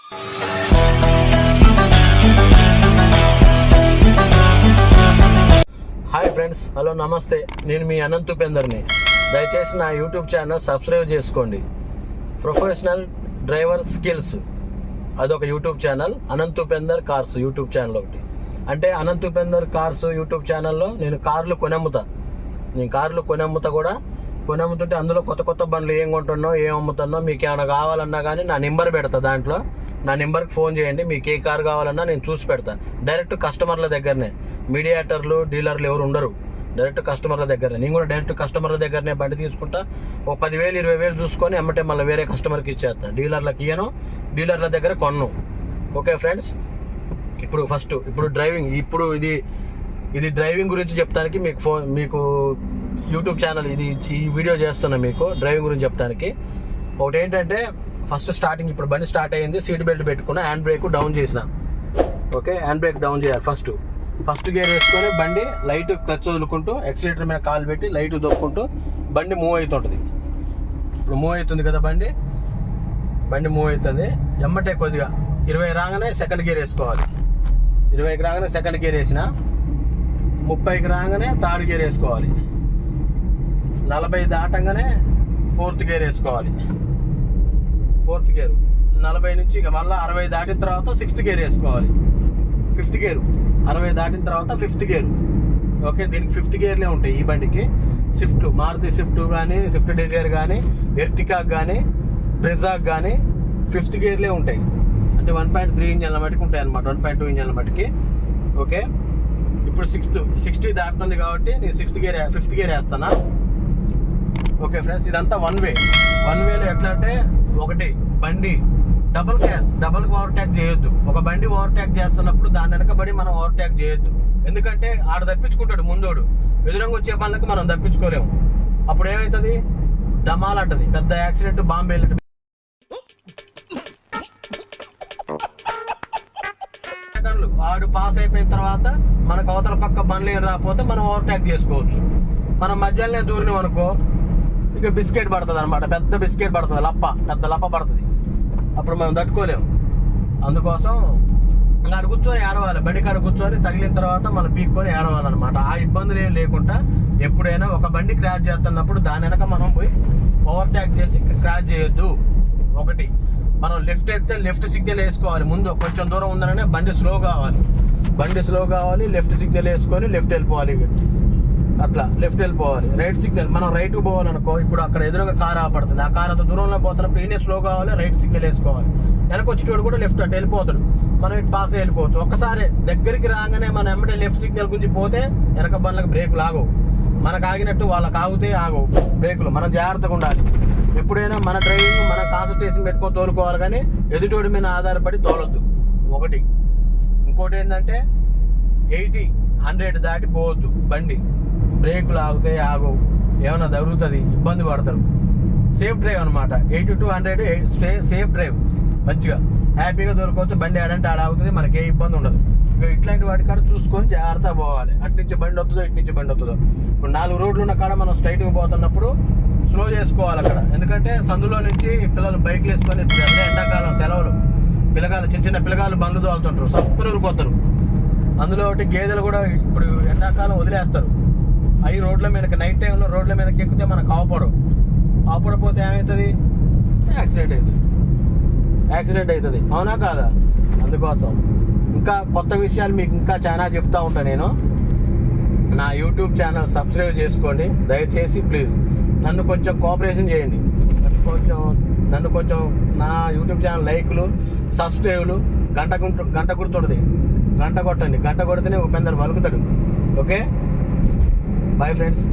Hi friends, hello నమస్తే. నేను మీ అనంత్ ఉపేందర్ని. దయచేసి నా యూట్యూబ్ ఛానల్ సబ్స్క్రైబ్ చేసుకోండి. ప్రొఫెషనల్ డ్రైవర్ స్కిల్స్ అదొక YouTube channel, Anant Upender cars YouTube channel ఒకటి. అంటే అనంత్ ఉపేందర్ కార్స్ యూట్యూబ్ ఛానల్లో నేను కార్లు కొనమ్ముతా కూడా. కొనమ్ముతుంటే అందులో కొత్త కొత్త బండ్లు ఏం కొంటున్నావు, ఏం అమ్ముతున్నావు, మీకు ఏమైనా కావాలన్నా కానీ నా నెంబర్ పెడతా. దాంట్లో నా నెంబర్కి ఫోన్ చేయండి. మీకు ఏ కార్ కావాలన్నా నేను చూసి పెడతా. డైరెక్ట్ కస్టమర్ల దగ్గరనే, మీడియేటర్లు డీలర్లు ఎవరు ఉండరు. డైరెక్ట్ కస్టమర్ల దగ్గరనే. నేను కూడా డైరెక్ట్ కస్టమర్ల దగ్గరనే బండి తీసుకుంటా. ఒక 10,000 20,000 చూసుకొని ఎమ్మటే మళ్ళీ వేరే కస్టమర్కి ఇచ్చేస్తా. డీలర్లకు ఇయ్యను, డీలర్ల దగ్గర కొన్ను. ఓకే ఫ్రెండ్స్, ఇప్పుడు డ్రైవింగ్, ఇది డ్రైవింగ్ గురించి చెప్తానికి మీకు యూట్యూబ్ ఛానల్ ఈ వీడియో చేస్తున్నా మీకు డ్రైవింగ్ గురించి చెప్పడానికి. ఒకటి ఏంటంటే, ఫస్ట్ స్టార్టింగ్ ఇప్పుడు బండి స్టార్ట్ అయ్యింది, సీట్ బెల్ట్ పెట్టుకున్నా, హ్యాండ్ బ్రేక్ డౌన్ చేసిన. ఓకే, హ్యాండ్ బ్రేక్ డౌన్ చేయాలి. ఫస్ట్ గేర్ వేసుకొని బండి లైట్ క్లచ్ వదులుకుంటూ ఎక్సిలేటర్ మీద కాలు పెట్టి లైట్ దొక్కుంటూ బండి మూవ్ అవుతుంటుంది. ఇప్పుడు మూవ్ అవుతుంది కదా బండి మూవ్ అవుతుంది. ఎమ్మటే కొద్దిగా 20 రాగానే సెకండ్ గేర్ వేసుకోవాలి. 20కి రాగానే సెకండ్ గేర్ వేసిన, 30కి రాగానే థర్డ్ గేర్ వేసుకోవాలి. 40 దాటంగానే ఫోర్త్ గేర్ వేసుకోవాలి. ఫోర్త్ గేర్ 40 నుంచి ఇక మళ్ళీ 60 దాటిన తర్వాత 6th గేర్ వేసుకోవాలి. 5th గేరు 60 దాటిన తర్వాత 5th గేరు. ఓకే, దీనికి 5th గేర్లే ఉంటాయి ఈ బండికి. మారుతి స్విఫ్ట్ కానీ, స్విఫ్ట్ డిజైర్ కానీ, ఎర్టికా కానీ, బ్రెజాక్ కానీ 5th గేర్లే ఉంటాయి. అంటే 1.3 ఇంజన్ల మటుకు ఉంటాయి అనమాట, 1.2 ఇంజన్ల మటుకి. ఓకే, ఇప్పుడు 60 దాటుతుంది కాబట్టి నేను 5th గేర్ వేస్తానా. ఓకే ఫ్రెండ్స్, ఇదంతా వన్ వేలో ఎట్లా అంటే, ఒకటి బండి డబల్ ఓవర్టేక్ చేయొద్దు. ఒక బండి ఓవర్టేక్ చేస్తున్నప్పుడు దాని వెనకబడి మనం ఓవర్టేక్ చేయొద్దు. ఎందుకంటే ఆడ తప్పించుకుంటాడు ముందోడు, ఎదురంగా వచ్చే పనులకు మనం తప్పించుకోలేము. అప్పుడు ఏమవుతుంది, డమాల్ అంటది, పెద్ద యాక్సిడెంట్, బాంబు వెళ్ళినట్టు. వాడు పాస్ అయిపోయిన తర్వాత మనకు అవతల పక్క బండ్లు ఏం రాకపోతే మనం ఓవర్టేక్ చేసుకోవచ్చు. మనం మధ్యలోనే దూరినాం అనుకో, ఇక బిస్కెట్ పడుతుంది అనమాట, పెద్ద బిస్కెట్ పడుతుంది, పెద్ద లప్ప పడుతుంది. అప్పుడు మనం తట్టుకోలేము. అందుకోసం అక్కడ కూర్చొని ఏడవాలి, బండి కాడ కూర్చొని తగిలిన తర్వాత మనం పీక్కొని ఏడవాలన్నమాట. ఆ ఇబ్బందులు ఏం లేకుండా ఎప్పుడైనా ఒక బండి క్రాష్ చేస్తున్నప్పుడు దాని వెనక మనం పోయి ఓవర్టేక్ చేసి క్రాష్ చేయొద్దు. ఒకటి, మనం లెఫ్ట్ వెళ్తే లెఫ్ట్ సిగ్నల్ వేసుకోవాలి. ముందు కొంచెం దూరం ఉందనే బండి స్లో కావాలి, లెఫ్ట్ సిగ్నల్ వేసుకొని లెఫ్ట్ వెళ్ళిపోవాలి. అట్లా లెఫ్ట్ వెళ్ళిపోవాలి. రైట్ సిగ్నల్, మనం రైట్కి పోవాలనుకో, ఇప్పుడు అక్కడ ఎదురుగా కార్ ఆపడుతుంది, ఆ కార్ అంత దూరంలో పోతున్నప్పుడు ఈయనే స్లో కావాలి, రైట్ సిగ్నల్ వేసుకోవాలి. వెనక వచ్చేటోడు కూడా లెఫ్ట్ అటు వెళ్ళిపోతాడు, మనం ఇటు పాస్ వెళ్ళిపోవచ్చు. ఒక్కసారి దగ్గరికి రాగానే మనం ఎమ్మటే లెఫ్ట్ సిగ్నల్ గురించి పోతే వెనక బండ్లకు బ్రేకులు ఆగవు. మనకు ఆగినట్టు వాళ్ళకి ఆగితే ఆగవు బ్రేకులు. మనం జాగ్రత్తగా ఉండాలి. ఎప్పుడైనా మన డ్రైవింగ్ మన కాన్సన్ట్రేషన్ పెట్టుకొని తోలుకోవాలి, కానీ ఎదుటోడి మీద ఆధారపడి తోలొద్దు. ఒకటి. ఇంకోటి ఏంటంటే, 80 100 దాటి పోవద్దు బండి. బ్రేకులు ఆగితే ఆగవు, ఏమైనా జరుగుతుంది, ఇబ్బంది పడతారు. సేఫ్ డ్రైవ్ అనమాట. 80 to 100 సేఫ్ డ్రైవ్. మంచిగా హ్యాపీగా దొరకవచ్చు. బండి ఆడంటే ఆడ ఆగుతుంది, మనకి ఏ ఇబ్బంది ఉండదు. ఇక ఇట్లాంటి వాటి కాడ చూసుకొని జాగ్రత్తగా పోవాలి. అటు నుంచి బండి వస్తుందో, ఇటు నుంచి బండి వస్తుందో. ఇప్పుడు 4 రోడ్లు ఉన్న కాడ మనం స్ట్రైట్గా పోతున్నప్పుడు స్లో చేసుకోవాలి అక్కడ. ఎందుకంటే సందులో నుంచి పిల్లలు బైక్లు వేసుకొని, ఎండాకాలం సెలవులు, చిన్న పిల్లగాళ్ళు బండ్లు తోలుతుంటారు, సప్పులు ఊరుకోతారు. అందులో ఒకటి గేదెలు కూడా ఇప్పుడు ఎండాకాలం వదిలేస్తారు. అవి రోడ్ల మీదకి, నైట్ టైంలో రోడ్ల మీదకి ఎక్కితే మనకు ఆపడపోతే ఏమవుతుంది, యాక్సిడెంట్ అవుతుంది. అవునా కాదా? అందుకోసం ఇంకా కొత్త విషయాలు మీకు ఇంకా చాలా చెప్తా ఉంటా నేను. నా యూట్యూబ్ ఛానల్ సబ్స్క్రైబ్ చేసుకోండి దయచేసి, ప్లీజ్. నన్ను కొంచెం కోఆపరేషన్ చేయండి. నన్ను కొంచెం నా యూట్యూబ్ ఛానల్ లైకులు, సబ్స్క్రైబ్లు, గంట గుర్తుంటుంది, గంట కొట్టండి. గంట కొడితేనే ఉపేందర్ పలుకుతాడు. Okay, bye friends.